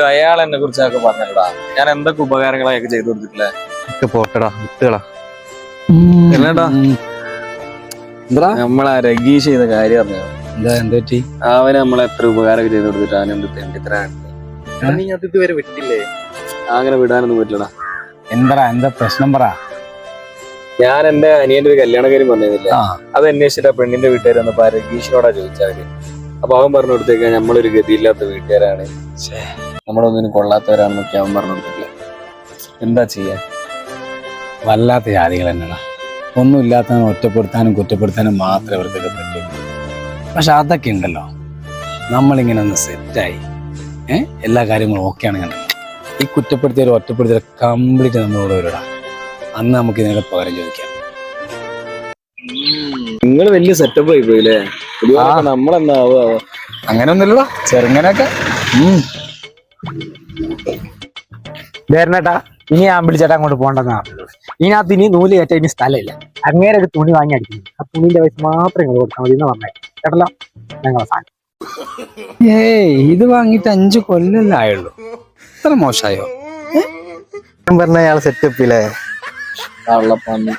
അയാൾ എന്നെ കുറിച്ചൊക്കെ പറഞ്ഞടാ. ഞാൻ എന്തൊക്കെ ഉപകാരങ്ങളൊക്കെ ചെയ്തു കൊടുത്തിട്ടില്ലേ? പോട്ടടാ വിട്ടുകളാ. എന്നടാ നമ്മളാ രഗീഷ് ചെയ്ത കാര്യം അറിഞ്ഞോ? എന്താ പറ്റി? അവന് നമ്മളെ എത്ര ഉപകാരമൊക്കെ ചെയ്തു കൊടുത്തിട്ട് അവനെന്ത് തെണ്ടിത്തരാണ്. നീ അത് ഇതുവരെ വിട്ടില്ലേ? അങ്ങനെ വിടാനൊന്നും പറ്റില്ലടാ. എന്താ പ്രശ്നം പറ. ഞാൻ എന്റെ അനിയന്റെ ഒരു കല്യാണക്കാരും പറഞ്ഞില്ല, അത് അന്വേഷിച്ചിട്ട് ആ പെണ്ണിന്റെ വീട്ടുകാർ വന്നപ്പോ ആ രഗീഷിനോടാ ചോദിച്ചവര്. അപ്പൊ അവൻ പറഞ്ഞു കൊടുത്തേക്കാ നമ്മളൊരു ഗതിയില്ലാത്ത വീട്ടുകാരാണ്, നമ്മളൊന്നിനും കൊള്ളാത്തവരാണെന്നൊക്കെ അവൻ പറഞ്ഞു കൊടുത്തില്ല. എന്താ ചെയ്യാൻ? വല്ലാത്ത ജാതികൾ തന്നെയാണ്. ഒന്നും ഇല്ലാത്തവനെ ഒറ്റപ്പെടുത്താനും കുറ്റപ്പെടുത്താനും മാത്രമേ അവർക്കൊക്കെ പറ്റൂ. പക്ഷെ അതൊക്കെ ഉണ്ടല്ലോ, നമ്മളിങ്ങനെ ഒന്ന് സെറ്റായി എല്ലാ കാര്യങ്ങളും ഓക്കെ ആണ് കണ്ടത്. ഈ കുറ്റപ്പെടുത്തിയവരും ഒറ്റപ്പെടുത്തിയവരെ കംപ്ലീറ്റ് നമ്മളോട് വരിടാ. അന്ന് നമുക്ക് ഇതിനൊക്കെ പകരം ചോദിക്കാം. നിങ്ങൾ വലിയ സെറ്റപ്പ് ആയി പോയില്ലേ? നമ്മളെന്നാവോ? അങ്ങനെ ഒന്നുമില്ലടാ, ചെറുങ്ങനൊക്കെ. േട്ടാ, ഇനി ആമ്പിളിച്ചേട്ടാ അങ്ങോട്ട് പോകണ്ടെന്നാ പറഞ്ഞത്. ഇതിനകത്ത് ഇനി നൂല് കയറ്റാൻ ഇനി സ്ഥലമില്ല. അങ്ങേരെ ഒരു തുണി വാങ്ങി അടിക്കുന്നു. ആ തുണിന്റെ പൈസ മാത്രം നിങ്ങൾ കൊടുത്താൽ മതി എന്ന് പറഞ്ഞേ കേട്ടല്ലോ. ഞങ്ങളെ സാധനം ഇത് വാങ്ങിയിട്ട് 5 കൊല്ലല്ലേ ആയുള്ളൂ. ഇത്ര മോശമായോ? പറഞ്ഞ അയാൾ സെറ്റപ്പില്ലേ? കള്ളപ്പന്നി.